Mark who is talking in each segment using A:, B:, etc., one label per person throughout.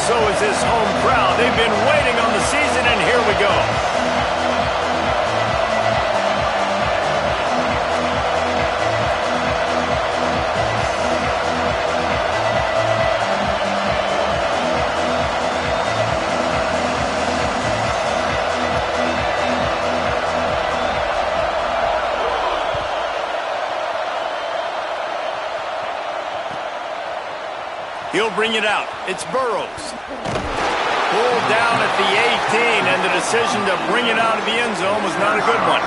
A: so is this home crowd. They've been waiting on the season, and here we go. He'll bring it out. It's Burrows. Pulled down at the 18, and the decision to bring it out of the end zone was not a good one.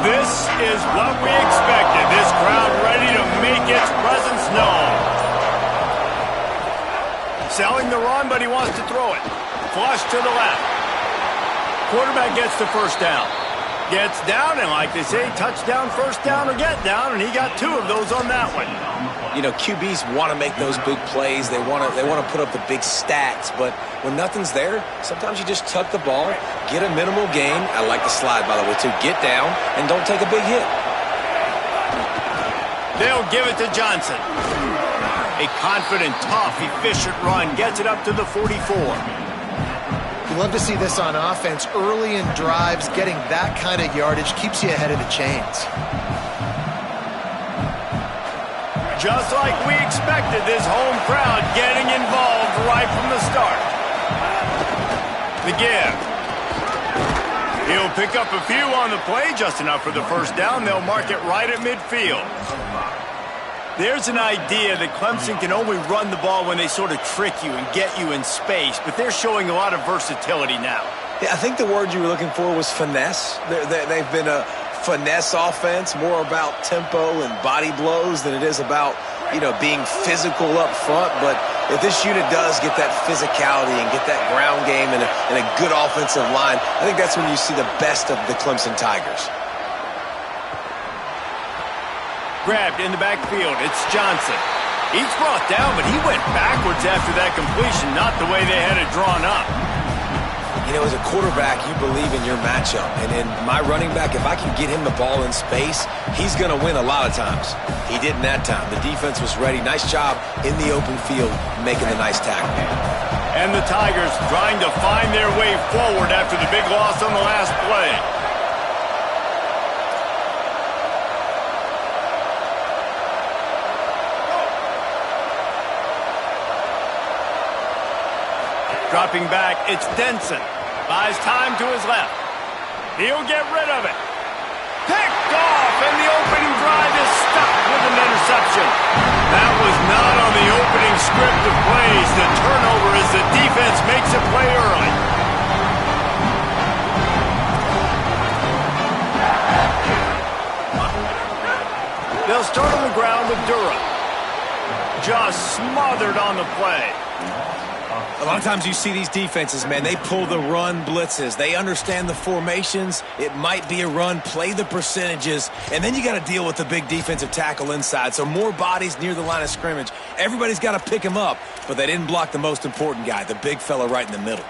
A: This is what we expected. This crowd ready to make its presence known. Selling the run, but he wants to throw it. Flush to the left. Quarterback gets the first down. Gets down, and like they say, touchdown, first down, or get down, and he got 2 of those on that one.
B: You know, QBs want to make those big plays. They want to put up the big stats, but when nothing's there, sometimes you just tuck the ball, get a minimal gain. I like the slide, by the way, too. Get down and don't take a big hit.
A: They'll give it to Johnson. A confident, tough, efficient run gets it up to the 44.
C: You love to see this on offense. Early in drives, getting that kind of yardage keeps you ahead of the chains.
A: Just like we expected, this home crowd getting involved right from the start. The give. He'll pick up a few on the play, just enough for the first down. They'll mark it right at midfield. There's an idea that Clemson can only run the ball when they sort of trick you and get you in space, but they're showing a lot of versatility now.
B: Yeah, I think the word you were looking for was finesse. They've been a finesse offense, more about tempo and body blows than it is about, you know, being physical up front. But if this unit does get that physicality and get that ground game and a good offensive line, I think that's when you see the best of the Clemson Tigers.
A: Grabbed in the backfield. It's Johnson. He's brought down, but he went backwards after that completion, not the way they had it drawn up.
B: You know, as a quarterback, you believe in your matchup. And in my running back, if I can get him the ball in space, he's going to win a lot of times. He didn't that time. The defense was ready. Nice job in the open field making the nice tackle.
A: And the Tigers trying to find their way forward after the big loss on the last play. Dropping back, it's Denson. Buys time to his left. He'll get rid of it. Picked off, and the opening drive is stopped with an interception. That was not on the opening script of plays. The turnover as the defense makes a play early. They'll start on the ground with Durham. Just smothered on the play.
B: A lot of times you see these defenses, man, they pull the run blitzes. They understand the formations. It might be a run, play the percentages, and then you got to deal with the big defensive tackle inside. So more bodies near the line of scrimmage. Everybody's got to pick him up, but they didn't block the most important guy, the big fella right in the middle.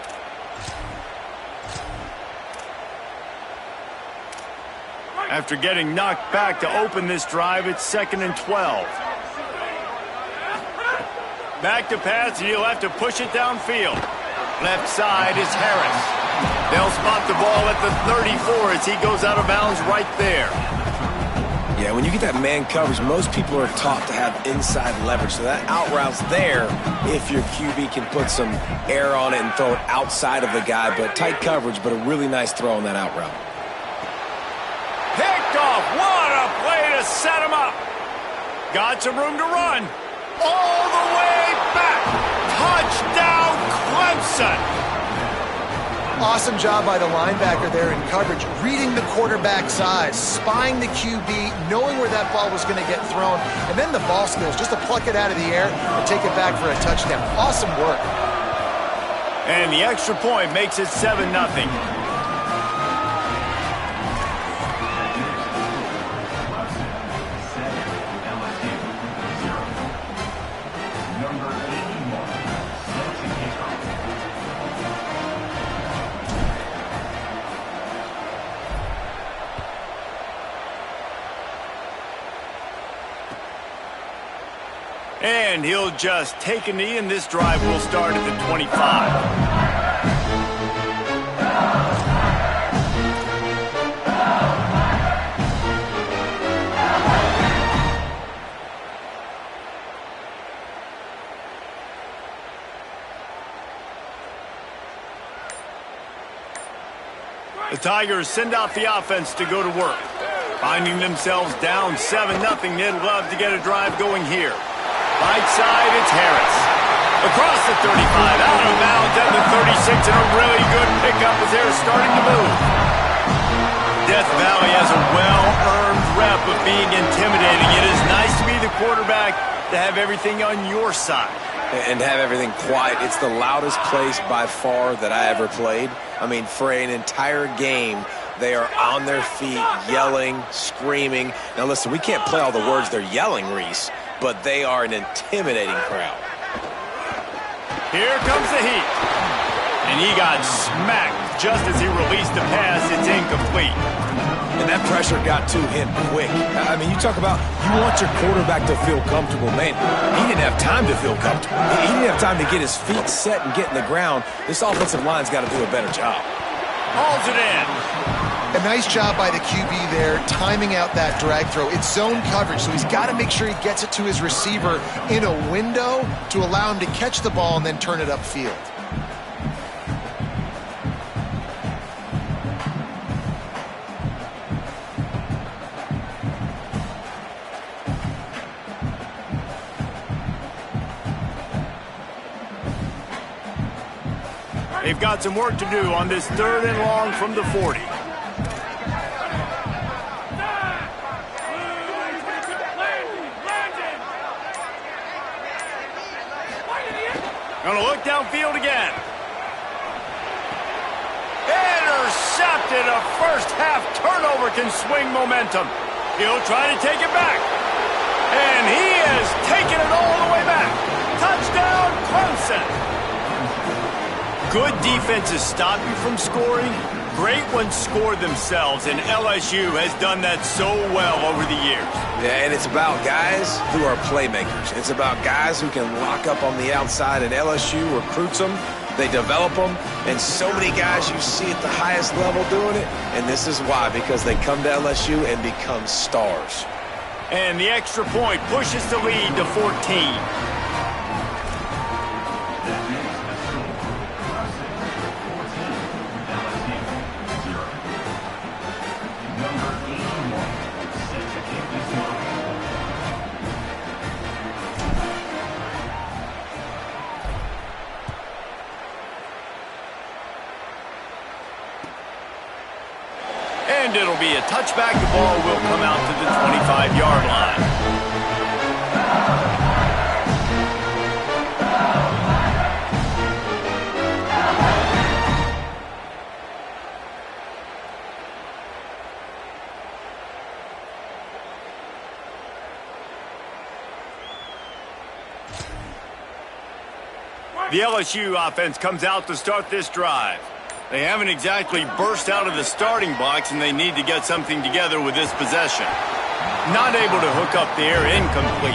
A: After getting knocked back to open this drive, it's 2nd and 12. Back to pass, and he'll have to push it downfield. Left side is Harris. They'll spot the ball at the 34 as he goes out of bounds right there.
B: Yeah, when you get that man coverage, most people are taught to have inside leverage. So that out route's there if your QB can put some air on it and throw it outside of the guy. But tight coverage, but a really nice throw on that out route.
A: Picked off. What a play to set him up. Got some room to run. All the way back. Touchdown, Clemson.
C: Awesome job by the linebacker there in coverage, reading the quarterback's eyes, spying the QB, knowing where that ball was going to get thrown, and then the ball skills just to pluck it out of the air and take it back for a touchdown. Awesome work.
A: And the extra point makes it 7-0. And he'll just take a knee, and this drive will start at the 25. The Tigers send out the offense to go to work. Finding themselves down 7-0, they'd love to get a drive going here. Right side, it's Harris. Across the 35, out of bounds at the 36, and a really good pickup as they're starting to move. Death Valley has a well-earned rep of being intimidating. It is nice to be the quarterback to have everything on your side.
B: And have everything quiet. It's the loudest place by far that I ever played. I mean, for an entire game, they are on their feet, yelling, screaming. Now, listen, we can't play all the words they're yelling, Reese, but they are an intimidating crowd.
A: Here comes the heat. And he got smacked just as he released the pass. It's incomplete.
B: And that pressure got to him quick. I mean, you talk about you want your quarterback to feel comfortable. Man, he didn't have time to feel comfortable. He didn't have time to get his feet set and get in the ground. This offensive line's got to do a better job.
A: Hauls it in.
C: A nice job by the QB there, timing out that drag throw. It's zone coverage, so he's got to make sure he gets it to his receiver in a window to allow him to catch the ball and then turn it upfield.
A: They've got some work to do on this 3rd and long from the 40. Gonna look downfield again. Intercepted. A first half turnover can swing momentum. He'll try to take it back. And he is taking it all the way back. Touchdown, Clemson. Good defenses stop you from scoring. Great ones score themselves, and LSU has done that so well over the years.
B: Yeah, and it's about guys who are playmakers. It's about guys who can lock up on the outside, and LSU recruits them. They develop them, and so many guys you see at the highest level doing it, and this is why, because they come to LSU and become stars.
A: And the extra point pushes the lead to 14. And it'll be a touchback. The ball will come out to the 25-yard line. The LSU offense comes out to start this drive. They haven't exactly burst out of the starting blocks, and they need to get something together with this possession. Not able to hook up there, incomplete.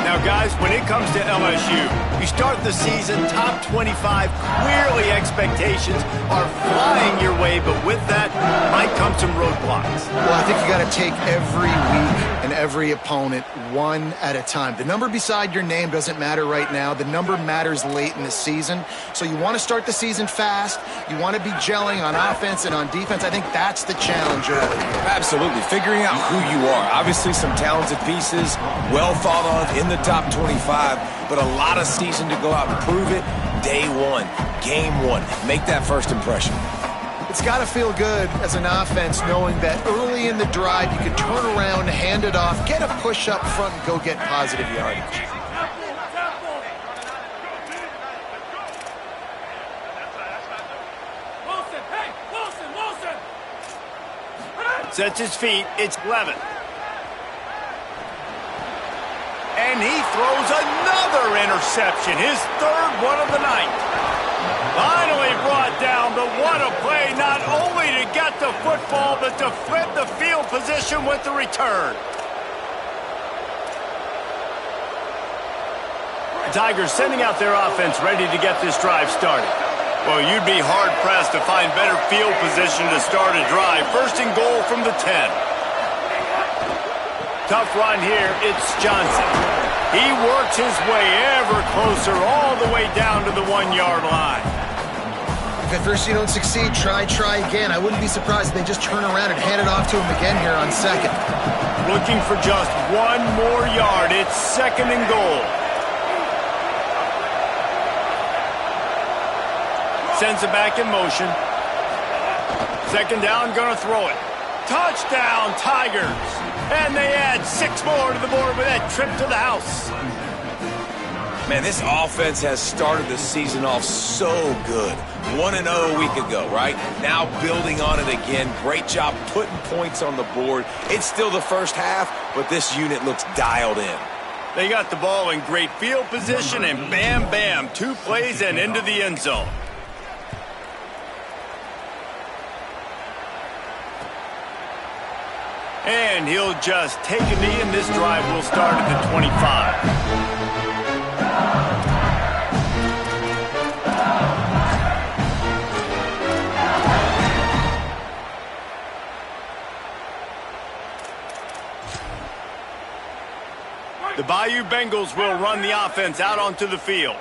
A: Now, guys, when it comes to LSU, you start the season top 25. Clearly, expectations are flying your way, but with that might come some roadblocks.
C: Well, I think you got to take every week and every opponent one at a time. The number beside your name doesn't matter right now. The number matters late in the season. So you want to start the season fast. You want to be gelling on offense and on defense. I think that's the challenge early.
B: Absolutely. Figuring out who you are. Obviously, some talented pieces, well thought of in the top 25, but a lot of season to go out and prove it. Day one, game one. Make that first impression.
C: It's got to feel good as an offense knowing that early in the drive you can turn around, hand it off, get a push up front, and go get positive yardage.
A: Sets his feet. It's Levin. And he throws another interception, his third one of the night. Finally brought down, but what a play, not only to get the football, but to flip the field position with the return. Tigers sending out their offense ready to get this drive started. Well, you'd be hard-pressed to find better field position to start a drive. First and goal from the 10. Tough run here. It's Johnson. He works his way ever closer all the way down to the 1-yard line.
C: If at first you don't succeed, try again. I wouldn't be surprised if they just turn around and hand it off to him again here on second.
A: Looking for just one more yard. It's second and goal. Sends it back in motion. Second down, gonna throw it. Touchdown, Tigers! And they add 6 more to the board with that trip to the house.
B: Man, this offense has started the season off so good. 1-0 a week ago, right? Now building on it again. Great job putting points on the board. It's still the first half, but this unit looks dialed in.
A: They got the ball in great field position, and bam, bam, 2 plays and into the end zone. And he'll just take a knee, and this drive will start at the 25. The Bayou Bengals will run the offense out onto the field.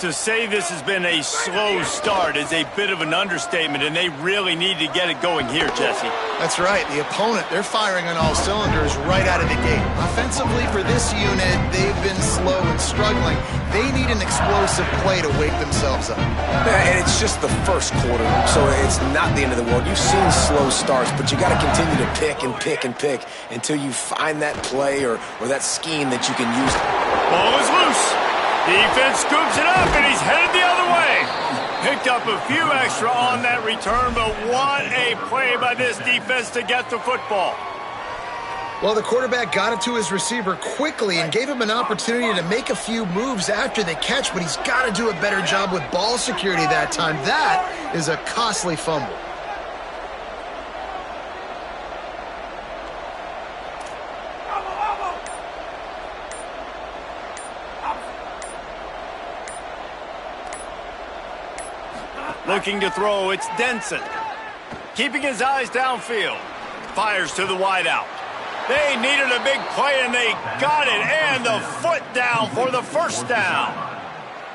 A: To say this has been a slow start is a bit of an understatement, and they really need to get it going here, Jesse.
C: That's right. The opponent, they're firing on all cylinders right out of the gate. Offensively, for this unit, they've been slow and struggling. They need an explosive play to wake themselves up.
B: And it's just the first quarter, so it's not the end of the world. You've seen slow starts, but you got to continue to pick and pick and pick until you find that play or that scheme that you can use.
A: Ball is loose. Defense scoops it up, and he's headed the other way. Picked up a few extra on that return, but what a play by this defense to get the football.
C: Well, the quarterback got it to his receiver quickly and gave him an opportunity to make a few moves after the catch, but he's got to do a better job with ball security that time. That is a costly fumble.
A: Looking to throw, it's Denson. Keeping his eyes downfield. Fires to the wideout. They needed a big play, and they got it. And the foot down for the first down.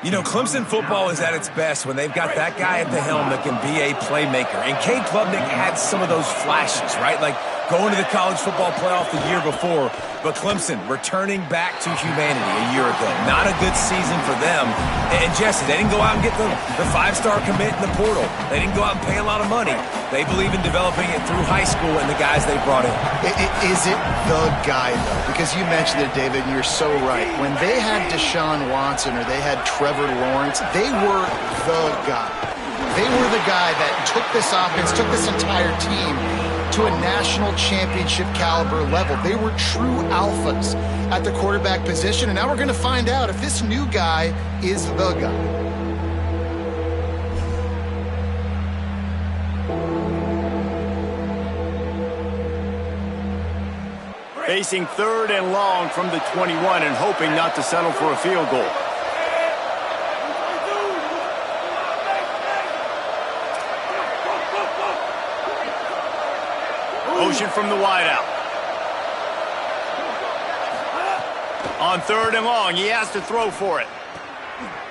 B: You know, Clemson football is at its best when they've got that guy at the helm that can be a playmaker. And Cade Klubnik had some of those flashes, right? Like going to the college football playoff the year before. But Clemson returning back to humanity a year ago. Not a good season for them. And Jesse, they didn't go out and get the 5-star commit in the portal. They didn't go out and pay a lot of money. They believe in developing it through high school and the guys they brought in.
C: Is it the guy, though? Because you mentioned it, David, and you're so right. When they had Deshaun Watson or they had Trevor Lawrence, they were the guy. They were the guy that took this offense, took this entire team to a national championship caliber level. They were true alphas at the quarterback position, and now we're going to find out if this new guy is the guy.
A: Facing 3rd and long from the 21 and hoping not to settle for a field goal. Motion from the wideout. On 3rd and long, he has to throw for it.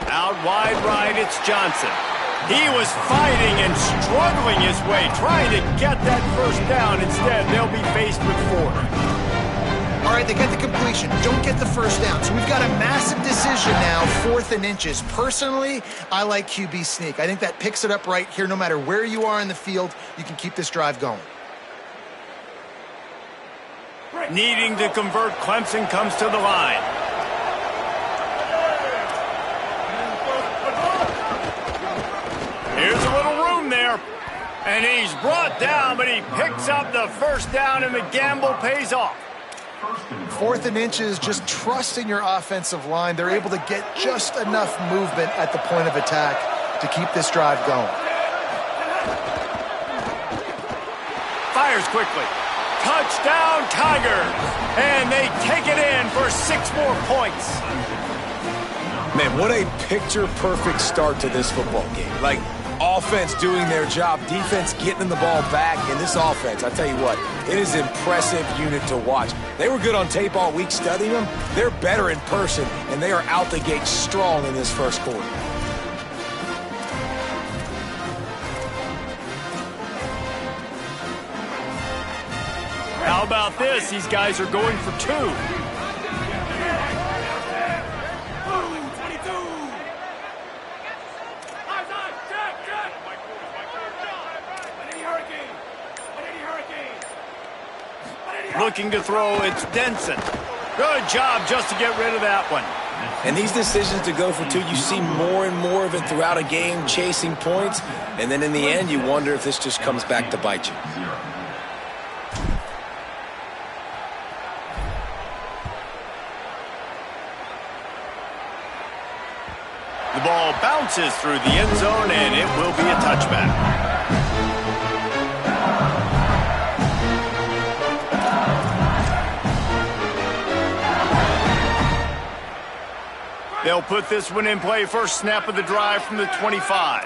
A: Out wide right, it's Johnson. He was fighting and struggling his way, trying to get that first down. Instead, they'll be faced with 4th.
C: All right, they get the completion. Don't get the first down. So we've got a massive decision now, 4th and inches. Personally, I like QB sneak. I think that picks it up right here. No matter where you are in the field, you can keep this drive going.
A: Needing to convert, Clemson comes to the line. Here's a little room there. And he's brought down, but he picks up the first down, and the gamble pays off.
C: 4th and inches, just trusting your offensive line. They're able to get just enough movement at the point of attack to keep this drive going.
A: Fires quickly. Touchdown, Tigers! And they take it in for 6 more points.
B: Man, what a picture-perfect start to this football game. Like, offense doing their job, defense getting the ball back, and this offense, I tell you what, it is an impressive unit to watch. They were good on tape all week studying them. They're better in person, and they are out the gate strong in this first quarter.
A: How about this? These guys are going for two. Looking to throw, it's Denson. Good job just to get rid of that one.
B: And these decisions to go for two, you see more and more of it throughout a game, chasing points, and then in the end, you wonder if this just comes back to bite you.
A: The ball bounces through the end zone, and it will be a touchback. They'll put this one in play. First snap of the drive from the 25.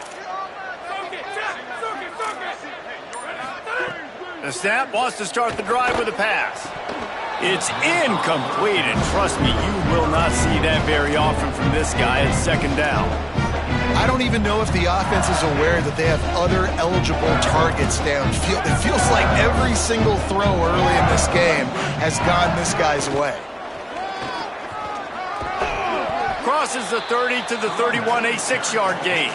A: The snap wants to start the drive with a pass. It's incomplete, and trust me, you will not see that very often from this guy at second down.
C: I don't even know if the offense is aware that they have other eligible targets downfield. It feels like every single throw early in this game has gone this guy's way.
A: Crosses the 30 to the 31, a 6-yard gain.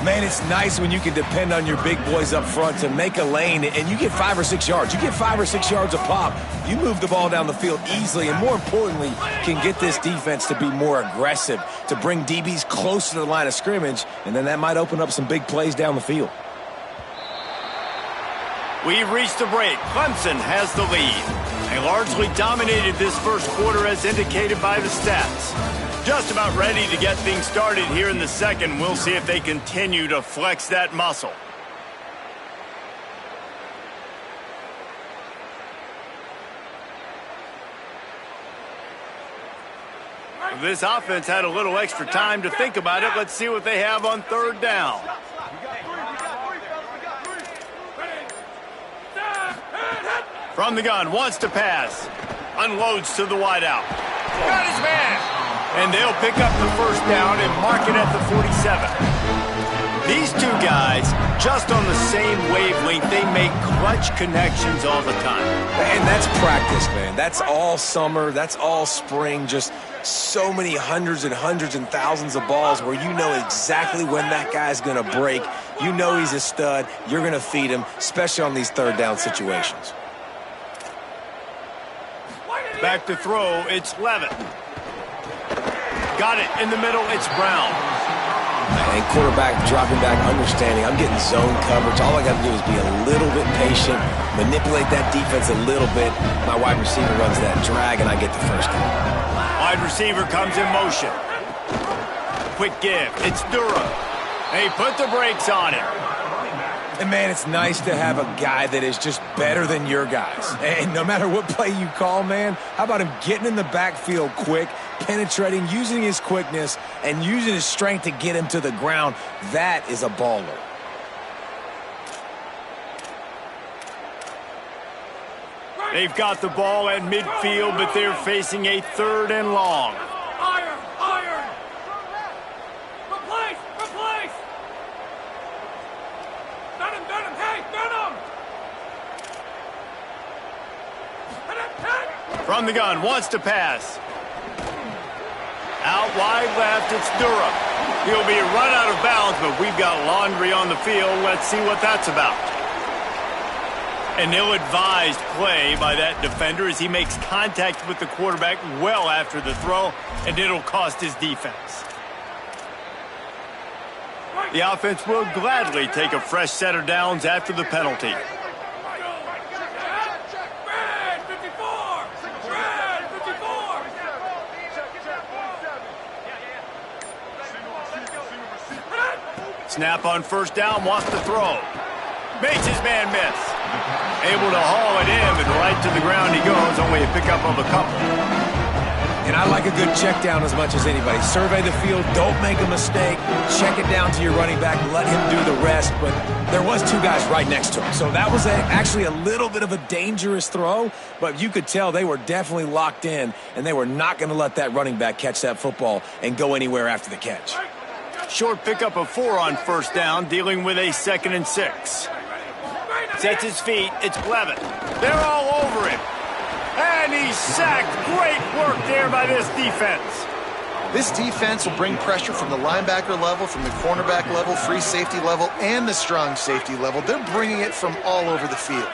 B: Man, it's nice when you can depend on your big boys up front to make a lane, and you get 5 or 6 yards. You get 5 or 6 yards a pop. You move the ball down the field easily, and more importantly, can get this defense to be more aggressive, to bring DBs closer to the line of scrimmage, and then that might open up some big plays down the field.
A: We've reached the break. Clemson has the lead. They largely dominated this first quarter as indicated by the stats. Just about ready to get things started here in the second. We'll see if they continue to flex that muscle. This offense had a little extra time to think about it. Let's see what they have on third down. From the gun, wants to pass. Unloads to the wideout. Got his man. And they'll pick up the first down and mark it at the 47. These two guys, just on the same wavelength, they make clutch connections all the time.
B: And that's practice, man. That's all summer. That's all spring. Just so many hundreds and thousands of balls where you know exactly when that guy's going to break. You know he's a stud. You're going to feed him, especially on these third down situations.
A: Back to throw, it's Levitt. Got it in the middle, it's Brown.
B: And quarterback dropping back, understanding I'm getting zone coverage. All I got to do is be a little bit patient, manipulate that defense a little bit. My wide receiver runs that drag, and I get the first down.
A: Wide receiver comes in motion. Quick give, it's Durham. They put the brakes on it.
B: And, man, it's nice to have a guy that is just better than your guys. And no matter what play you call, man, how about him getting in the backfield quick, penetrating, using his quickness, and using his strength to get him to the ground? That is a baller.
A: They've got the ball at midfield, but they're facing a third and long.
D: Iron! Replace! Got him! Hey, got him!
A: From the gun, wants to pass. Out wide left, it's Durham. He'll be run out of bounds, but we've got laundry on the field. Let's see what that's about. An ill-advised play by that defender as he makes contact with the quarterback well after the throw, and it'll cost his defense. The offense will gladly take a fresh set of downs after the penalty. Snap on first down, wants to throw. Makes his man miss. Able to haul it in, but right to the ground he goes, only a pickup of a couple.
B: And I like a good check down as much as anybody. Survey the field, don't make a mistake, check it down to your running back, let him do the rest. But there was two guys right next to him. So that was actually a little bit of a dangerous throw, but you could tell they were definitely locked in, and they were not going to let that running back catch that football and go anywhere after the catch.
A: Short pickup of 4 on first down, dealing with a 2nd and 6. Sets his feet, it's Blevett. They're all over him. And he's sacked. Great work there by this defense.
C: This defense will bring pressure from the linebacker level, from the cornerback level, free safety level, and the strong safety level. They're bringing it from all over the field.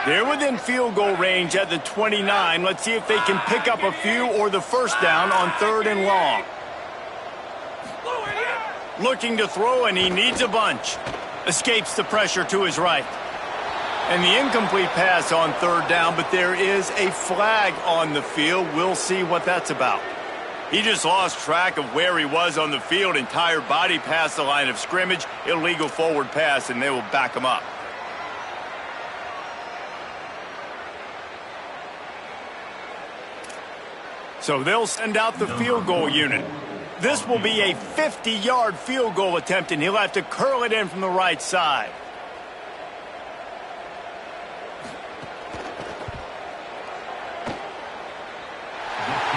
A: They're within field goal range at the 29. Let's see if they can pick up a few or the first down on 3rd and long. Looking to throw, and he needs a bunch. Escapes the pressure to his right. And the incomplete pass on 3rd down, but there is a flag on the field. We'll see what that's about. He just lost track of where he was on the field. Entire body past the line of scrimmage. Illegal forward pass, and they will back him up. So they'll send out the field goal unit. This will be a 50-yard field goal attempt, and he'll have to curl it in from the right side.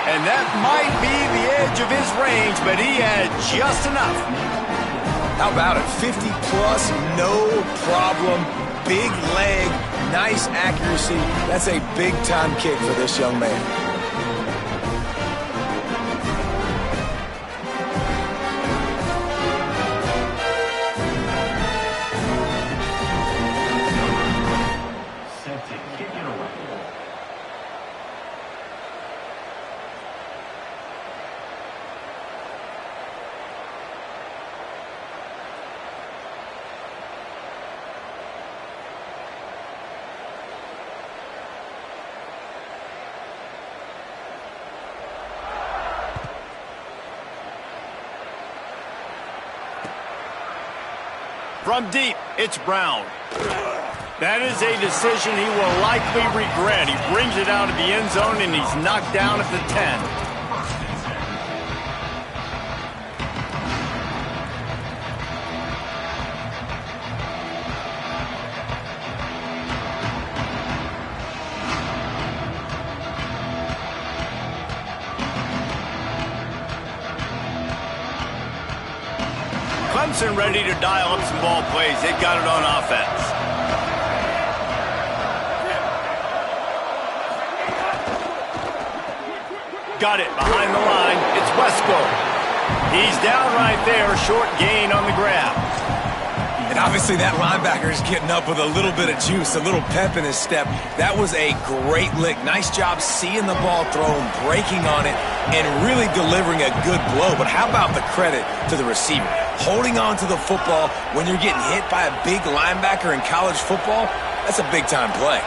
A: And that might be the edge of his range, but he had just enough.
B: How about it? 50-plus, no problem. Big leg, nice accuracy. That's a big-time kick for this young man.
A: From deep, it's Brown. That is a decision he will likely regret. He brings it out of the end zone, and he's knocked down at the 10. Clemson ready to dial up some ball plays. They've got it on offense. Got it behind the line. It's Wesco. He's down right there. Short gain on the grab.
B: And obviously that linebacker is getting up with a little bit of juice, a little pep in his step. That was a great lick. Nice job seeing the ball thrown, breaking on it, and really delivering a good blow. But how about the credit to the receiver? Holding on to the football when you're getting hit by a big linebacker in college football, that's a big-time play.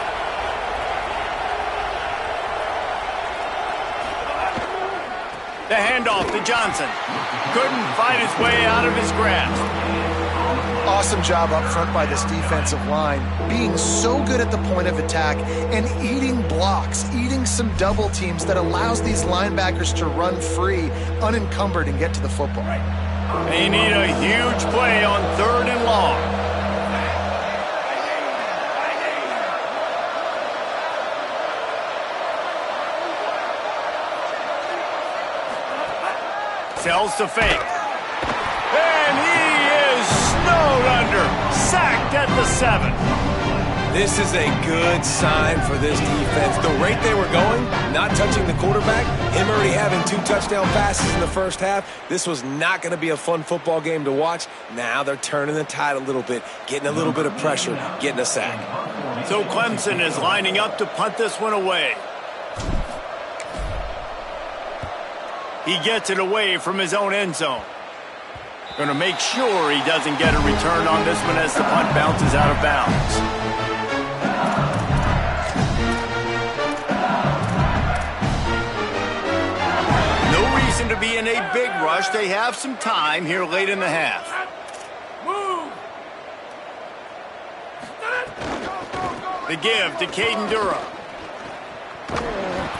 A: The handoff to Johnson. Couldn't fight his way out of his grasp.
C: Awesome job up front by this defensive line, being so good at the point of attack and eating blocks, eating some double teams that allows these linebackers to run free, unencumbered, and get to the football.
A: They need a huge play on 3rd and long. Sells to fake. And he is snowed under. Sacked at the 7.
B: This is a good sign for this defense. The rate they were going, not touching the quarterback, him already having 2 touchdown passes in the first half, this was not going to be a fun football game to watch. Now they're turning the tide a little bit, getting a little bit of pressure, getting a sack.
A: So Clemson is lining up to punt this one away. He gets it away from his own end zone. Going to make sure he doesn't get a return on this one as the punt bounces out of bounds. To be in a big rush. They have some time here late in the half.
D: Move.
A: The give to Caden Durham.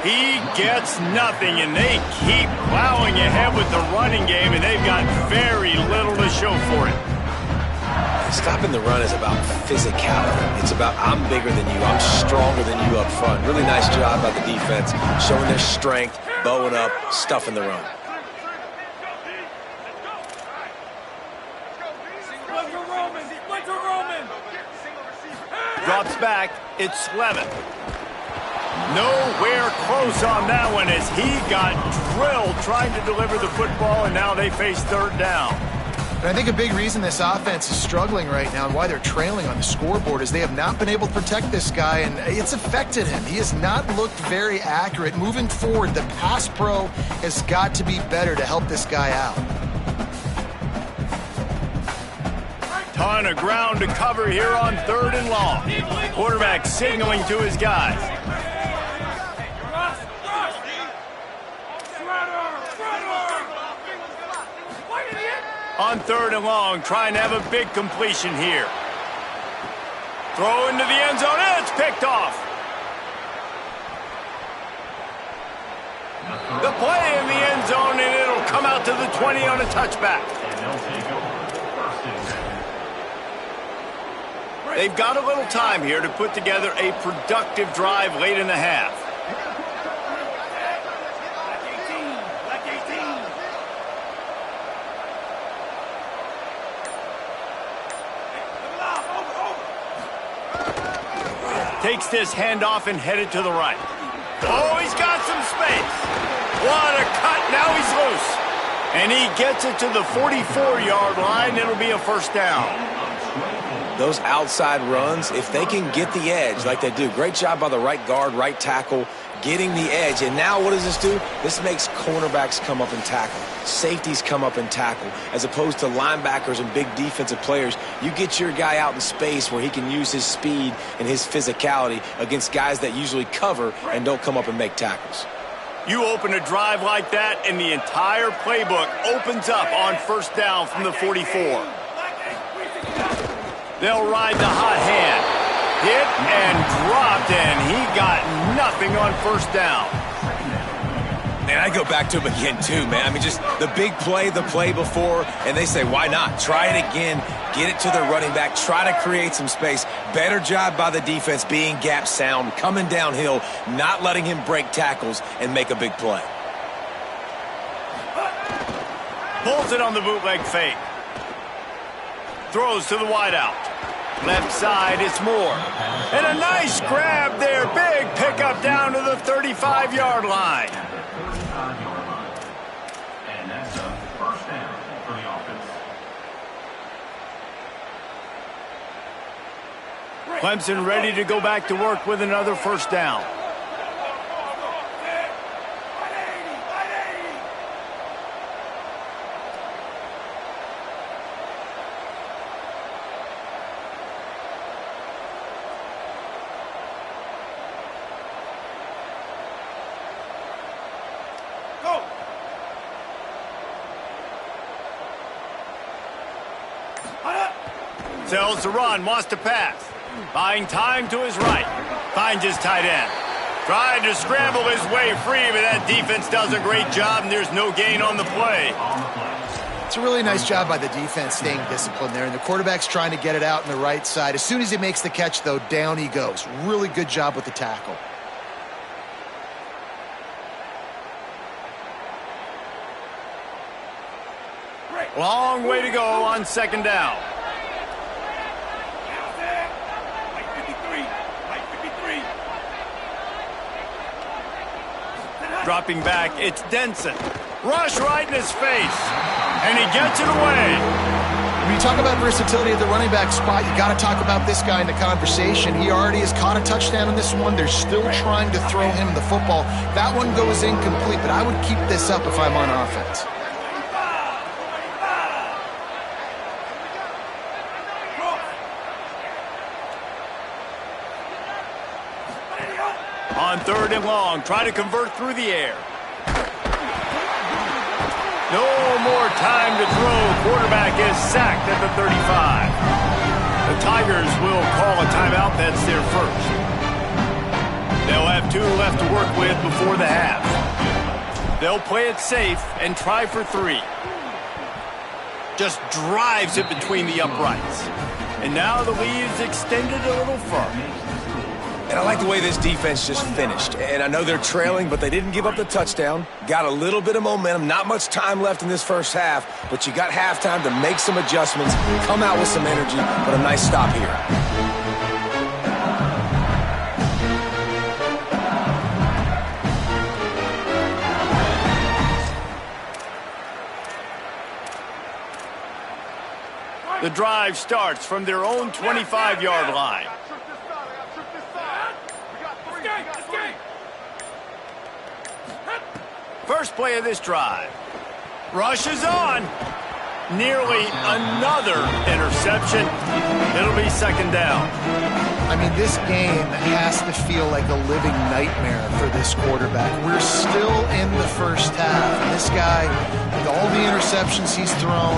A: He gets nothing, and they keep plowing ahead with the running game, and they've got very little to show for it.
B: Stopping the run is about physicality. It's about I'm bigger than you, I'm stronger than you up front. Really nice job by the defense, showing their strength, bowing up, stuffing the run.
A: Drops back, it's Slevin. Nowhere close on that one as he got drilled trying to deliver the football, and now they face third down.
C: And I think a big reason this offense is struggling right now and why they're trailing on the scoreboard is they have not been able to protect this guy, and it's affected him. He has not looked very accurate. Moving forward, the pass pro has got to be better to help this guy out.
A: Ton of ground to cover here on third and long. Quarterback signaling to his guys. On third and long, trying to have a big completion here. Throw into the end zone, and it's picked off. The play in the end zone, and it'll come out to the 20 on a touchback. They've got a little time here to put together a productive drive late in the half. Takes this handoff and headed to the right. Oh, he's got some space. What a cut. Now he's loose. And he gets it to the 44-yard line. It'll be a first down.
B: Those outside runs, if they can get the edge like they do, great job by the right guard, right tackle, getting the edge. And now what does this do? This makes cornerbacks come up and tackle. Safeties come up and tackle. As opposed to linebackers and big defensive players, you get your guy out in space where he can use his speed and his physicality against guys that usually cover and don't come up and make tackles.
A: You open a drive like that, and the entire playbook opens up on first down from the 44. They'll ride the hot hand. Hit and dropped, and he got nothing on first down.
B: Man, I go back to him again, too, man. I mean, just the big play, the play before, and they say, why not? Try it again, get it to the running back, try to create some space. Better job by the defense being gap sound, coming downhill, not letting him break tackles and make a big play.
A: Pulls it on the bootleg fake. Throws to the wideout. Left side, it's Moore. And a nice grab there. Big pickup down to the 35-yard line.
E: And that's a first down for the offense.
A: Clemson ready to go back to work with another first down. Sells the run, wants to pass. Buying time to his right. Finds his tight end. Trying to scramble his way free, but that defense does a great job, and there's no gain on the play.
C: It's a really nice job by the defense staying disciplined there, and the quarterback's trying to get it out on the right side. As soon as he makes the catch, though, down he goes. Really good job with the tackle.
A: Long way to go on second down. Dropping back, it's Denson. Rush right in his face, and he gets it away.
C: When you talk about versatility at the running back spot, you got to talk about this guy in the conversation. He already has caught a touchdown in this one. They're still trying to throw him the football. That one goes incomplete, but I would keep this up if I'm on offense.
A: On third and long, try to convert through the air. No more time to throw. Quarterback is sacked at the 35. The Tigers will call a timeout. That's their first. They'll have 2 left to work with before the half. They'll play it safe and try for 3. Just drives it between the uprights. And now the lead is extended a little further.
B: And I like the way this defense just finished. And I know they're trailing, but they didn't give up the touchdown. Got a little bit of momentum. Not much time left in this first half, but you got halftime to make some adjustments, come out with some energy, but a nice stop here.
A: The drive starts from their own 25-yard line. First play of this drive. Rushes on. Nearly another interception. It'll be second down.
C: I mean, this game has to feel like a living nightmare for this quarterback. We're still in the first half. And this guy, with all the interceptions he's thrown,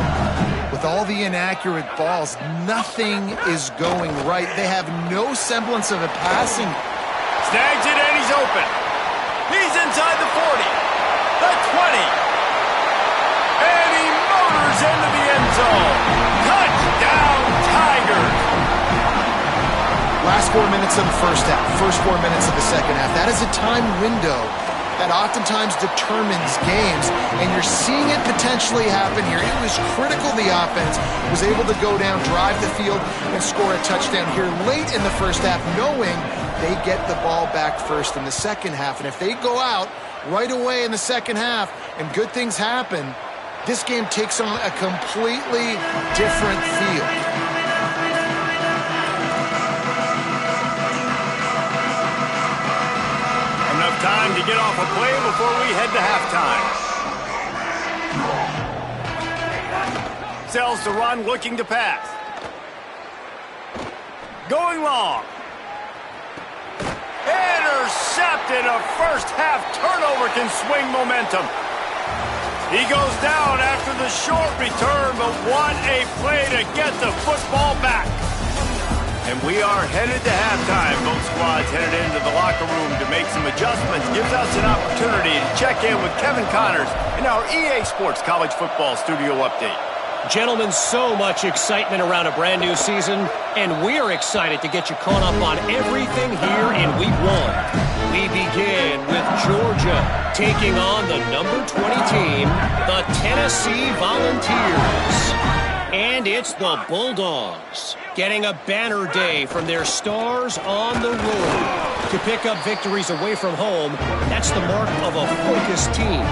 C: with all the inaccurate balls, nothing is going right. They have no semblance of a passing.
A: Snags it and he's open. He's inside the 40, the 20. And he motors into the end zone. Touchdown, Tigers.
C: Last 4 minutes of the first half, first 4 minutes of the second half. That is a time window that oftentimes determines games, and you're seeing it potentially happen here. It was critical the offense was able to go down, drive the field, and score a touchdown here late in the first half, knowing they get the ball back first in the second half. And if they go out right away in the second half and good things happen, this game takes on a completely different feel.
A: Time to get off a play before we head to halftime. Sells the run, looking to pass. Going long. Intercepted. A first half turnover can swing momentum. He goes down after the short return, but what a play to get the football back. And we are headed to halftime. Both squads headed into the locker room to make some adjustments. Gives us an opportunity to check in with Kevin Connors in our EA Sports College Football Studio Update.
F: Gentlemen, so much excitement around a brand new season, and we're excited to get you caught up on everything here in Week 1. We begin with Georgia taking on the number 20 team, the Tennessee Volunteers. And it's the Bulldogs getting a banner day from their stars on the road to pick up victories away from home. That's the mark of a focused team.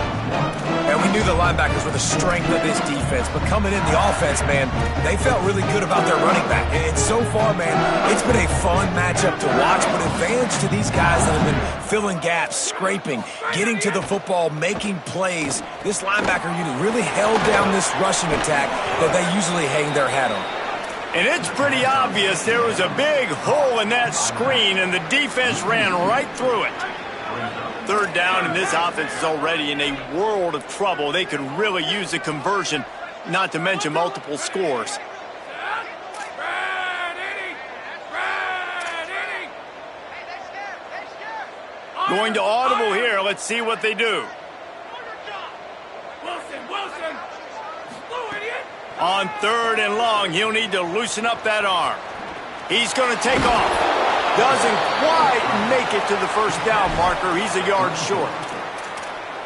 B: And we knew the linebackers were the strength of this defense, but coming in the offense, man, they felt really good about their running back. And so far, man, it's been a fun matchup to watch, but advantage to these guys that have been filling gaps, scraping, getting to the football, making plays. This linebacker unit really held down this rushing attack that they usually hang their hat on.
A: And it's pretty obvious there was a big hole in that screen, and the defense ran right through it. Third down, and this offense is already in a world of trouble. They could really use a conversion, not to mention multiple scores. Going to audible here. Let's see what they do. On third and long, he'll need to loosen up that arm. He's going to take off. Doesn't quite make it to the first down marker. He's a yard short.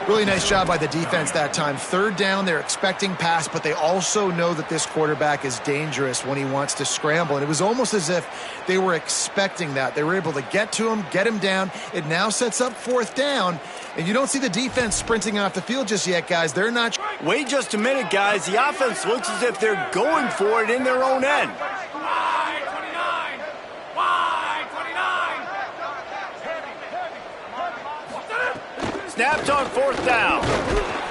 C: Really nice job by the defense that time. Third down, they're expecting pass, but they also know that this quarterback is dangerous when he wants to scramble. And it was almost as if they were expecting that. They were able to get to him, get him down. It now sets up fourth down. And you don't see the defense sprinting off the field just yet, guys. They're not.
A: Wait just a minute, guys. The offense looks as if they're going for it in their own end. Snapped on fourth down.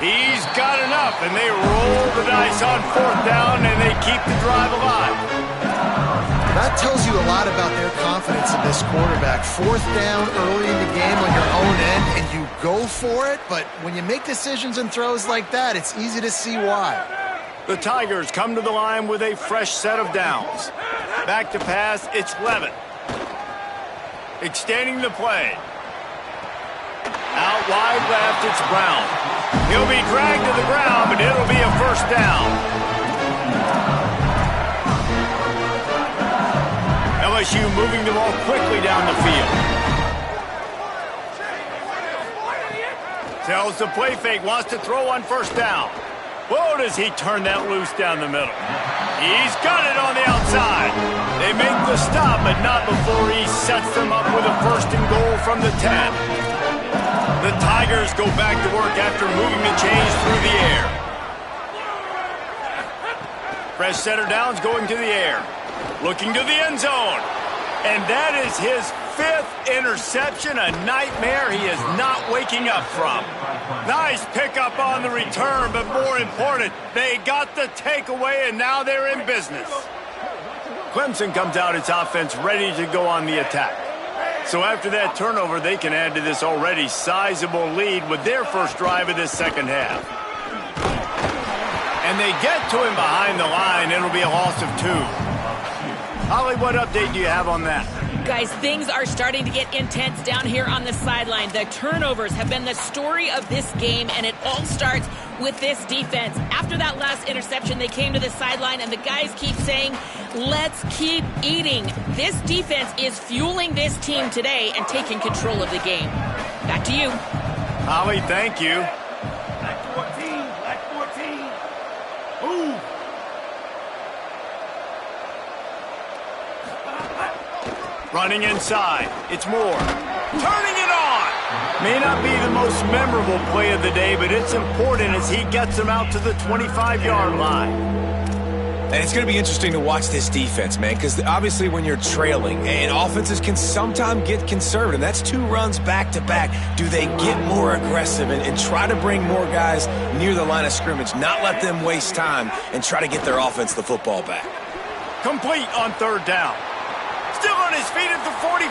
A: He's got enough, and they roll the dice on fourth down, and they keep the drive alive.
C: That tells you a lot about their confidence in this quarterback. Fourth down early in the game on your own end, and you go for it, but when you make decisions and throws like that, it's easy to see why.
A: The Tigers come to the line with a fresh set of downs. Back to pass, it's Levin. Extending the play. wide left, it's Brown. He'll be dragged to the ground, but it'll be a first down. LSU moving the ball quickly down the field. Tells the play fake, wants to throw on first down. Whoa, does he turn that loose down the middle. He's got it on the outside. They make the stop, but not before he sets them up with a first and goal from the 10. The Tigers go back to work after moving the chains through the air. Fresh setter downs going to the air. Looking to the end zone. And that is his 5th interception, a nightmare he is not waking up from. Nice pickup on the return, but more important, they got the takeaway, and now they're in business. Clemson comes out its offense ready to go on the attack. So after that turnover, they can add to this already sizable lead with their first drive of this second half. And they get to him behind the line. It'll be a loss of 2. Holly, what update do you have on that?
G: Guys, things are starting to get intense down here on the sideline. The turnovers have been the story of this game, and it all starts with this defense. After that last interception, they came to the sideline, and the guys keep saying, let's keep eating. This defense is fueling this team today and taking control of the game. Back to you.
A: Holly, thank you.
D: Black 14, black 14. Move.
A: Running inside. It's Moore. Turning it on. May not be the most memorable play of the day, but it's important as he gets them out to the 25-yard line.
B: And it's going to be interesting to watch this defense, man, because obviously when you're trailing, and offenses can sometimes get conservative. That's 2 runs back-to-back. Do they get more aggressive and try to bring more guys near the line of scrimmage, not let them waste time, and try to get their offense the football back?
A: Complete on 3rd down. Still on his feet at the 45.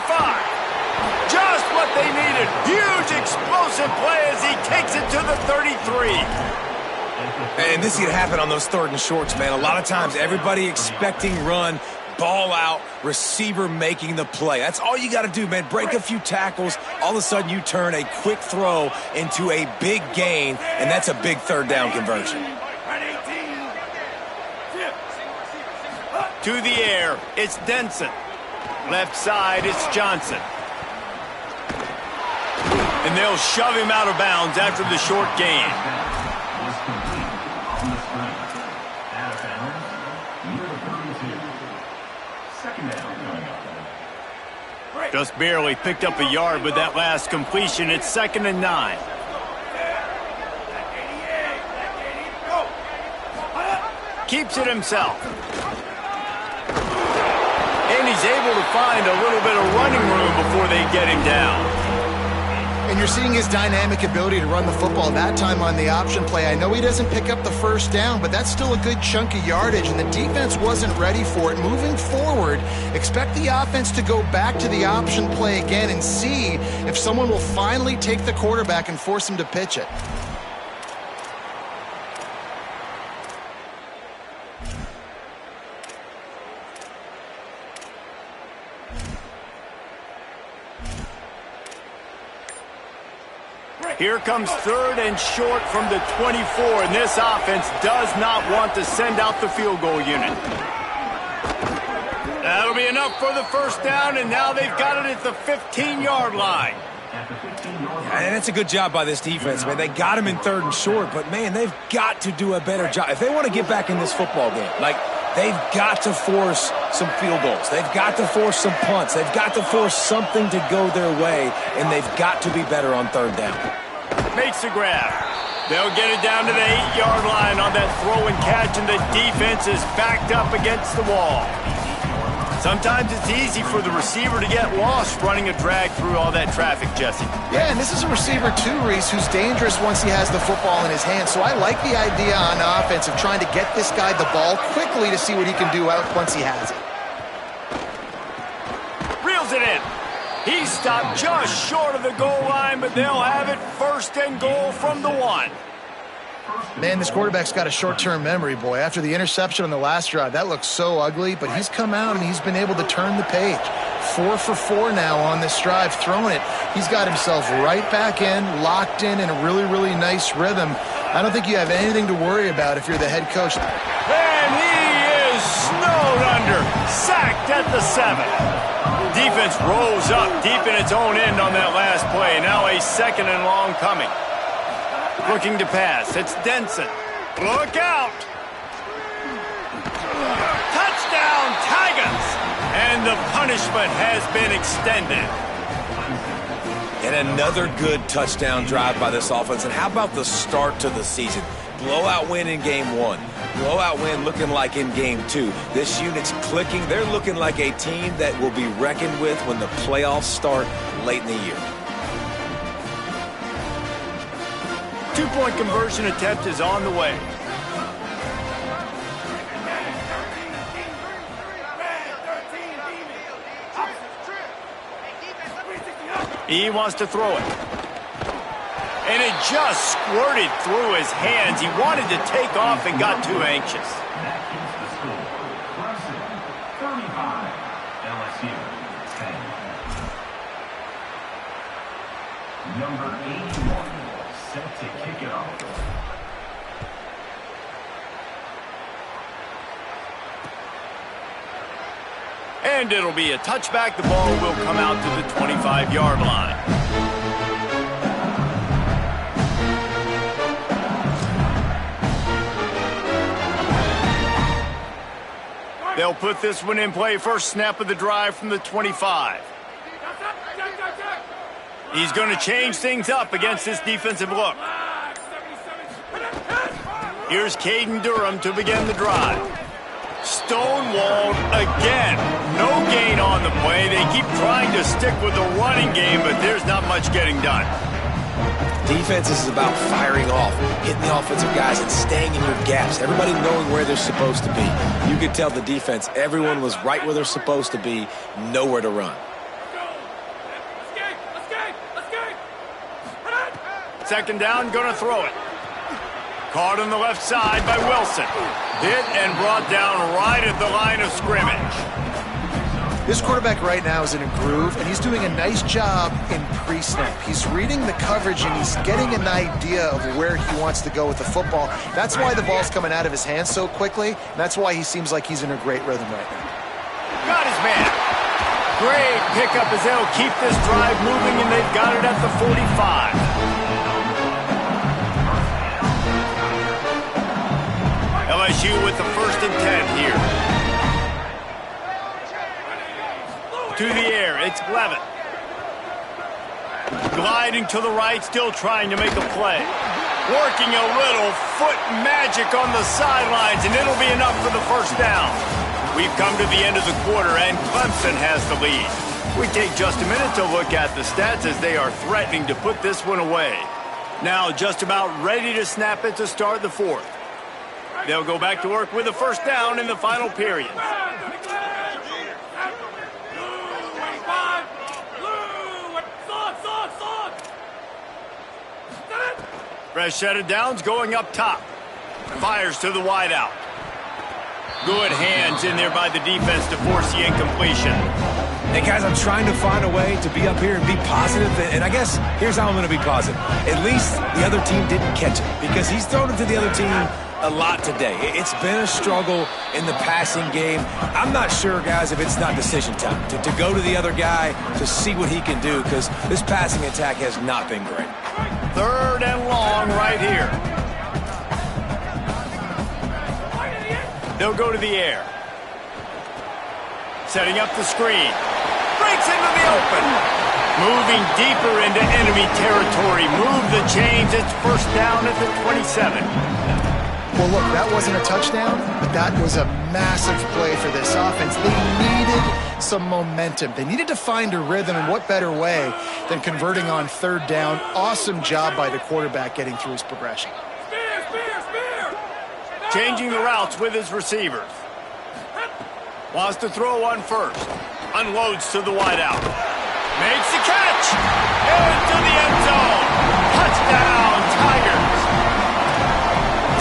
A: Just what they needed. Huge explosive play as he takes it to the 33.
B: And this can happen on those 3rd and shorts, man. A lot of times everybody expecting run, ball out, receiver making the play. That's all you got to do, man. Break a few tackles. All of a sudden you turn a quick throw into a big gain, and that's a big 3rd down conversion.
A: To the air, it's Denson. Left side, it's Johnson. And they'll shove him out of bounds after the short gain. Just barely picked up a yard with that last completion. It's 2nd and 9. Keeps it himself. And he's able to find a little bit of running room before they get him down.
C: And you're seeing his dynamic ability to run the football, that time on the option play. I know he doesn't pick up the first down, but that's still a good chunk of yardage, and the defense wasn't ready for it. Moving forward, expect the offense to go back to the option play again and see if someone will finally take the quarterback and force him to pitch it.
A: Here comes 3rd and short from the 24, and this offense does not want to send out the field goal unit. That'll be enough for the first down, and now they've got it at the 15-yard line.
B: And it's a good job by this defense, man. They got him in 3rd and short, but, man, they've got to do a better job. If they want to get back in this football game, they've got to force some field goals. They've got to force some punts. They've got to force something to go their way, and they've got to be better on 3rd down.
A: Makes the grab. They'll get it down to the 8-yard line on that throw and catch, and the defense is backed up against the wall. Sometimes it's easy for the receiver to get lost running a drag through all that traffic, Jesse.
C: Yeah, and this is a receiver too, Reese, who's dangerous once he has the football in his hand. So I like the idea on offense of trying to get this guy the ball quickly to see what he can do out once he has it.
A: Reels it in. He stopped just short of the goal line, but they'll have it 1st and goal from the 1.
C: Man, this quarterback's got a short-term memory, boy. After the interception on the last drive, that looked so ugly, but he's come out and he's been able to turn the page. 4 for 4 now on this drive, throwing it. He's got himself right back in, locked in a really, really nice rhythm. I don't think you have anything to worry about if you're the head coach.
A: And he is snowed under, sacked at the 7. Defense rolls up deep in its own end on that last play. Now a 2nd and long coming. Looking to pass. It's Denson. Look out. Touchdown, Tigers. And the punishment has been extended.
B: And another good touchdown drive by this offense. And how about the start to the season? Blowout win in game 1. Blowout win looking like in game 2. This unit's clicking. They're looking like a team that will be reckoned with when the playoffs start late in the year.
A: 2-point conversion attempt is on the way. He wants to throw it. And it just squirted through his hands. He wanted to take off and got too anxious.
E: Number 81, set to kick it off.
A: And it'll be a touchback. The ball will come out to the 25-yard line. They'll put this one in play. First snap of the drive from the 25. He's going to change things up against this defensive look. Here's Caden Durham to begin the drive. Stonewalled again. No gain on the play. They keep trying to stick with the running game, but there's not much getting done.
B: Defense is about firing off, hitting the offensive guys, and staying in your gaps. Everybody knowing where they're supposed to be. You could tell the defense, everyone was right where they're supposed to be, nowhere to run.
A: Second down, going to throw it. Caught on the left side by Wilson. Hit and brought down right at the line of scrimmage.
C: This quarterback right now is in a groove, and he's doing a nice job in pre-snap. He's reading the coverage, and he's getting an idea of where he wants to go with the football. That's why the ball's coming out of his hands so quickly, and that's why he seems like he's in a great rhythm right now.
A: Got his man. Great pickup as they'll keep this drive moving, and they've got it at the 45. LSU with the 1st and 10 here. To the air, it's Levin. Gliding to the right, still trying to make a play. Working a little foot magic on the sidelines, and it'll be enough for the first down. We've come to the end of the quarter, and Clemson has the lead. We take just a minute to look at the stats as they are threatening to put this one away. Now just about ready to snap it to start the 4th. They'll go back to work with a first down in the final period. Fresh set of downs going up top. Fires to the wideout. Good hands in there by the defense to force the incompletion.
B: Hey, guys, I'm trying to find a way to be up here and be positive, and I guess here's how I'm going to be positive. At least the other team didn't catch it, because he's thrown it to the other team a lot today. It's been a struggle in the passing game. I'm not sure, guys, if it's not decision time to go to the other guy to see what he can do, because this passing attack has not been great.
A: 3rd and long right here. They'll go to the air. Setting up the screen. Breaks into the open. Moving deeper into enemy territory. Move the chains. It's first down at the 27.
C: Well, look, that wasn't a touchdown, but that was a massive play for this offense. They needed some momentum. They needed to find a rhythm, and what better way than converting on 3rd down. Awesome job by the quarterback getting through his progression.
A: Changing the routes with his receivers. Wants to throw on first. Unloads to the wideout. Makes the catch. Into the end zone. Touchdown, Tigers.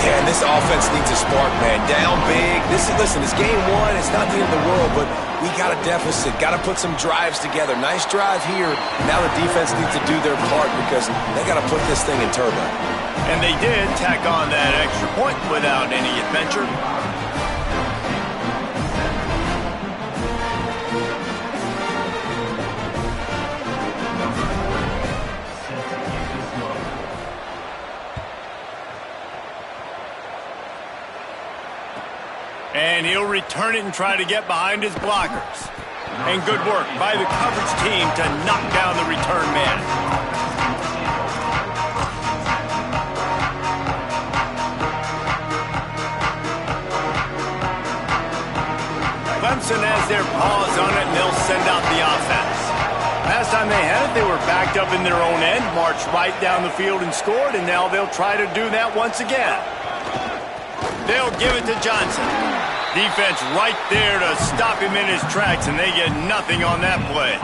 B: Yeah, and this This offense needs a spark, man. Down big. Listen, it's game one. It's not the end of the world, but we got a deficit. Got to put some drives together. Nice drive here. Now the defense needs to do their part because they got to put this thing in turbo.
A: And they did tack on that extra point without any adventure. And he'll return it and try to get behind his blockers. And good work by the coverage team to knock down the return man. Clemson has their paws on it, and they'll send out the offense. Last time they had it, they were backed up in their own end, marched right down the field and scored, and now they'll try to do that once again. They'll give it to Johnson. Defense right there to stop him in his tracks, and they get nothing on that play.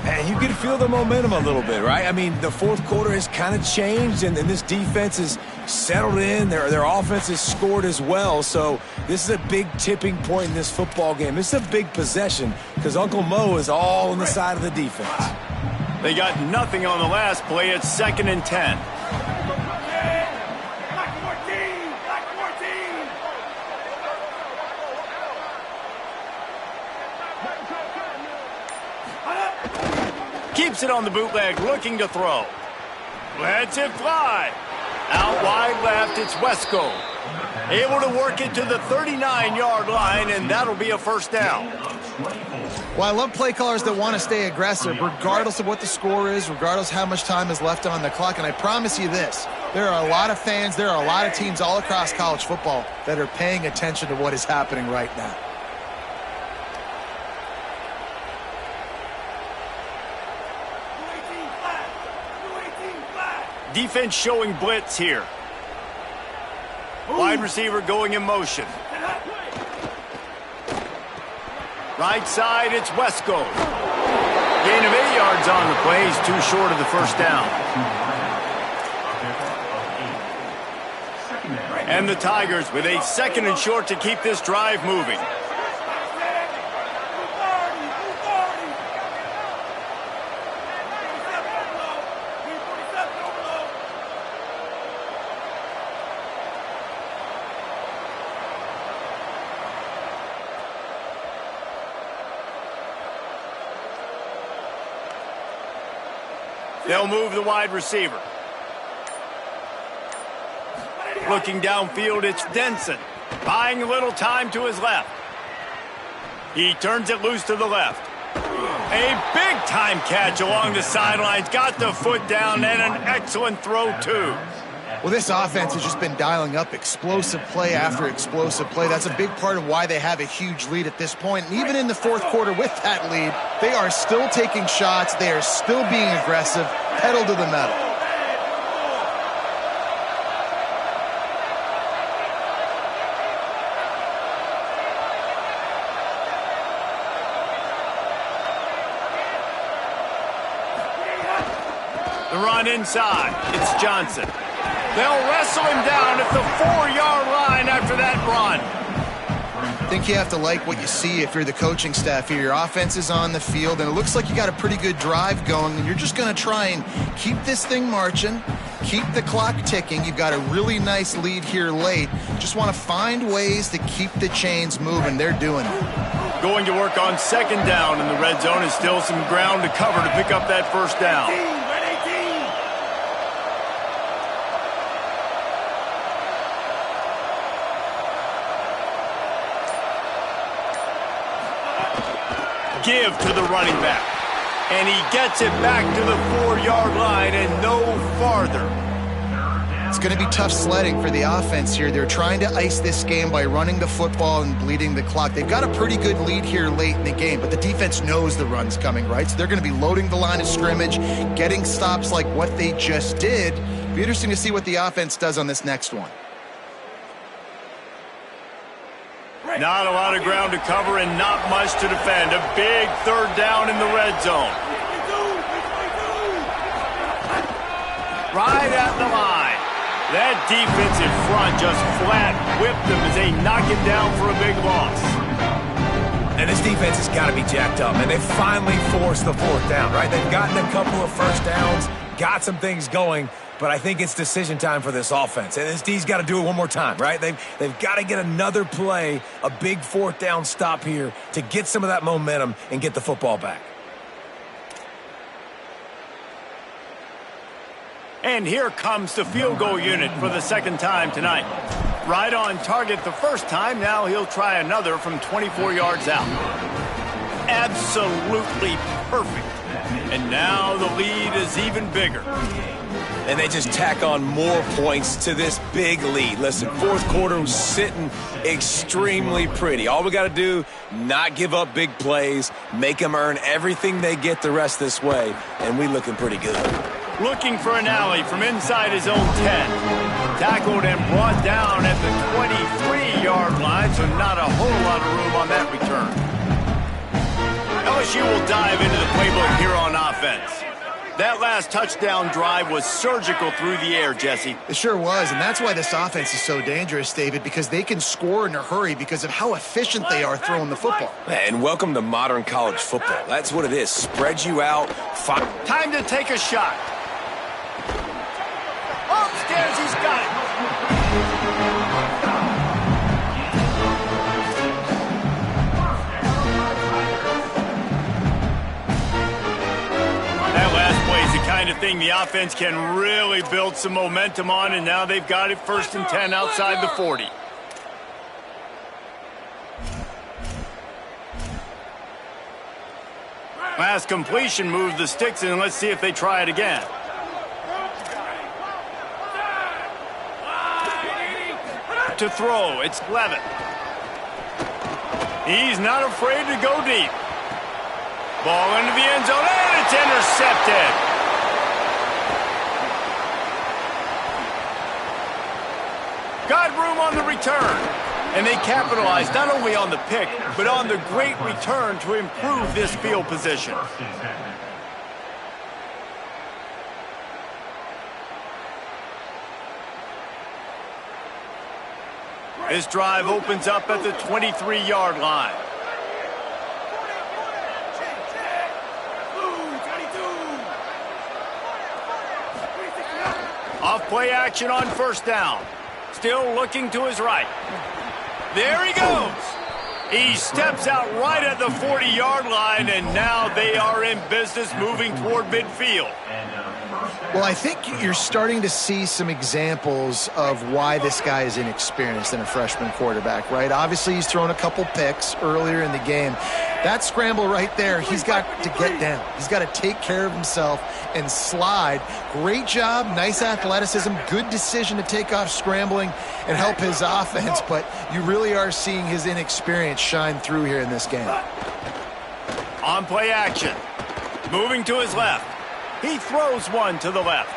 B: And you can feel the momentum a little bit, right? I mean, the fourth quarter has kind of changed, and this defense is settled in. Their offense has scored as well. So this is a big tipping point in this football game. This is a big possession because Uncle Mo is all on the side of the defense.
A: They got nothing on the last play. It's 2nd and 10. Keeps it on the bootleg, looking to throw. Lets it fly. Out wide left, it's Wesco. Able to work it to the 39-yard line, and that'll be a first down.
C: Well, I love play callers that want to stay aggressive, regardless of what the score is, regardless how much time is left on the clock. And I promise you this, there are a lot of fans, there are a lot of teams all across college football that are paying attention to what is happening right now.
A: Defense showing blitz here. Wide receiver going in motion. Right side, it's Wesco. Gain of 8 yards on the play. He's too short of the first down. And the Tigers with a 2nd and short to keep this drive moving. They'll move the wide receiver. Looking downfield, it's Denson. Buying a little time to his left. He turns it loose to the left. A big-time catch along the sidelines. Got the foot down and an excellent throw, too.
C: Well, this offense has just been dialing up explosive play after explosive play. That's a big part of why they have a huge lead at this point. And even in the fourth quarter with that lead, they are still taking shots. They are still being aggressive, pedal to the metal.
A: The run inside. It's Johnson. They'll wrestle him down at the 4-yard line after that run.
C: I think you have to like what you see if you're the coaching staff here. Your offense is on the field, and it looks like you got a pretty good drive going, and you're just going to try and keep this thing marching, keep the clock ticking. You've got a really nice lead here late. Just want to find ways to keep the chains moving. They're doing it.
A: Going to work on 2nd down in the red zone is still some ground to cover to pick up that first down. Give to the running back. And he gets it back to the 4-yard line and no farther.
C: It's going to be tough sledding for the offense here. They're trying to ice this game by running the football and bleeding the clock. They've got a pretty good lead here late in the game, but the defense knows the run's coming, right? So they're going to be loading the line of scrimmage, getting stops like what they just did. It'll be interesting to see what the offense does on this next one.
A: Not a lot of ground to cover and not much to defend. A big 3rd down in the red zone. Right at the line. That defensive front just flat whipped them as they knock it down for a big loss.
B: And this defense has got to be jacked up, and they finally forced the fourth down, right? They've gotten a couple of first downs, got some things going, but I think it's decision time for this offense. And this D's got to do it one more time, right? They've got to get another play, a big fourth down stop here to get some of that momentum and get the football back.
A: And here comes the field goal unit for the second time tonight. Right on target the first time, now he'll try another from 24 yards out. Absolutely perfect. And now the lead is even bigger.
B: And they just tack on more points to this big lead. Listen, fourth quarter was sitting extremely pretty. All we got to do, not give up big plays, make them earn everything they get the rest this way, and we looking pretty good.
A: Looking for an alley from inside his own 10. Tackled and brought down at the 23-yard line, so not a whole lot of room on that return. LSU will dive into the playbook here on offense. That last touchdown drive was surgical through the air, Jesse.
C: It sure was, and that's why this offense is so dangerous, David, because they can score in a hurry because of how efficient they are throwing the football.
B: And welcome to modern college football. That's what it is. Spread you out.
A: Time to take a shot. Upstairs, he's got it. That last play is the kind of thing the offense can really build some momentum on, and now they've got it 1st and 10 outside the 40. Last completion moved the sticks, and let's see if they try it again. To throw, it's Levitt. He's not afraid to go deep. Ball into the end zone, and it's intercepted. Got room on the return. And they capitalized not only on the pick, but on the great return to improve this field position. This drive opens up at the 23-yard line. Off play action on first down. Still looking to his right. There he goes. He steps out right at the 40-yard line, and now they are in business moving toward midfield.
C: Well, I think you're starting to see some examples of why this guy is inexperienced in a freshman quarterback, right? Obviously, he's thrown a couple picks earlier in the game. That scramble right there, he's got to get down. He's got to take care of himself and slide. Great job, nice athleticism, good decision to take off scrambling and help his offense, but you really are seeing his inexperience shine through here in this game.
A: On play action. Moving to his left. He throws one to the left.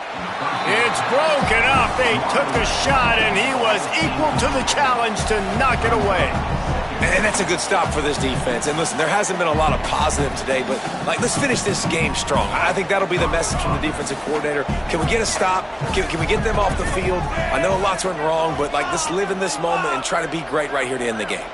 A: It's broken up. They took a shot, and he was equal to the challenge to knock it away.
B: And that's a good stop for this defense. And listen, there hasn't been a lot of positive today, but let's finish this game strong. I think that'll be the message from the defensive coordinator. Can we get a stop? Can we get them off the field? I know lots went wrong, but let's live in this moment and try to be great right here to end the game.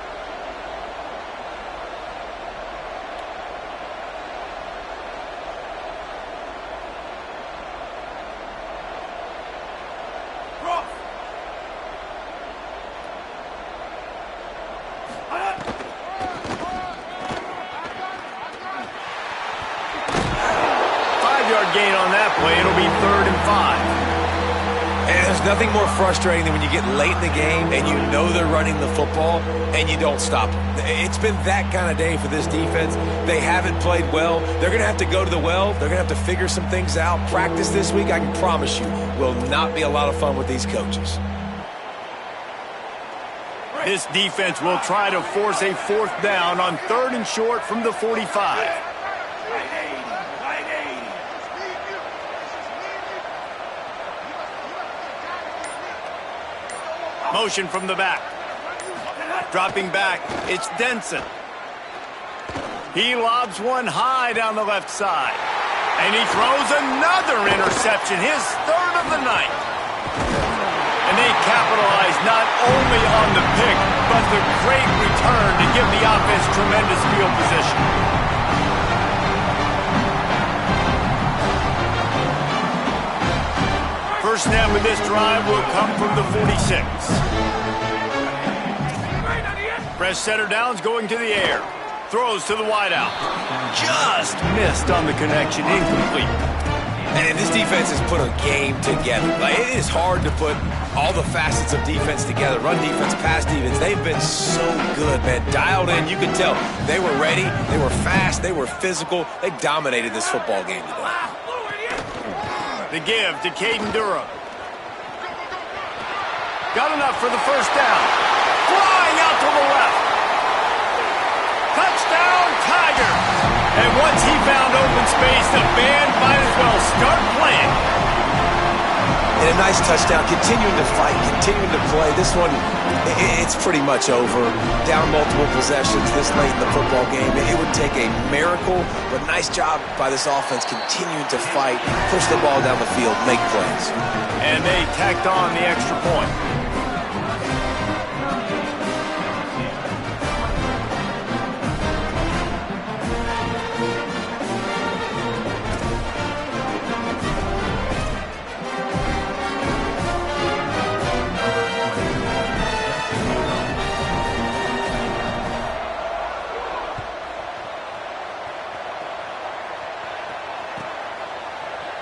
A: Gain on that play. It'll be 3rd and 5.
B: And there's nothing more frustrating than when you get late in the game and you know they're running the football and you don't stop them. It's been that kind of day for this defense. They haven't played well. They're going to have to go to the well. They're going to have to figure some things out. Practice this week, I can promise you, will not be a lot of fun with these coaches.
A: This defense will try to force a 4th down on 3rd and short from the 45. Motion from the back. Dropping back, it's Denson. He lobs one high down the left side. And he throws another interception, his 3rd of the night. capitalize not only on the pick, but the great return to give the offense tremendous field position. First snap of this drive will come from the 46. Press center downs going to the air. Throws to the wideout. Just missed on the connection. Incomplete.
B: And this defense has put a game together. Like, it is hard to put all the facets of defense together. Run defense, pass defense. They've been so good, man. Dialed in. You can tell they were ready. They were fast. They were physical. They dominated this football game today.
A: The give to Caden Durham. Got enough for the first down. Flying out to the left. Touchdown, Tiger. And once he found open space, the band might as well start playing.
B: And a nice touchdown. Continuing to fight, continuing to play. This one, it's pretty much over. Down multiple possessions this late in the football game. It would take a miracle, but nice job by this offense continuing to fight, push the ball down the field, make plays.
A: And they tacked on the extra point.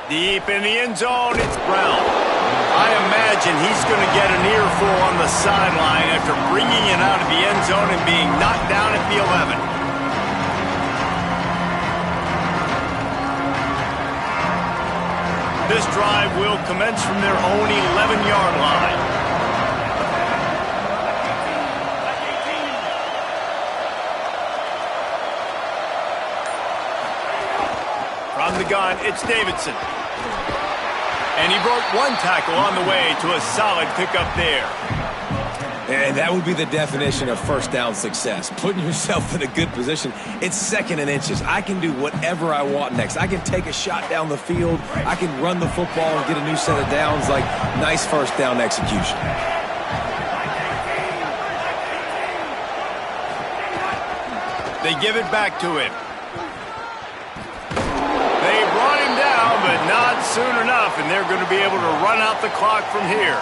A: Deep in the end zone, it's Brown. I imagine he's going to get an earful on the sideline after bringing it out of the end zone and being knocked down at the 11. This drive will commence from their own 11-yard line. From the gun, it's Davidson. And he broke one tackle on the way to a solid pickup there.
B: And that would be the definition of first down success. Putting yourself in a good position. It's second and inches. I can do whatever I want next. I can take a shot down the field. I can run the football and get a new set of downs. Like, nice first down execution.
A: They give it back to him. They brought him down, but not soon enough, and they're going to be able to run out the clock from here.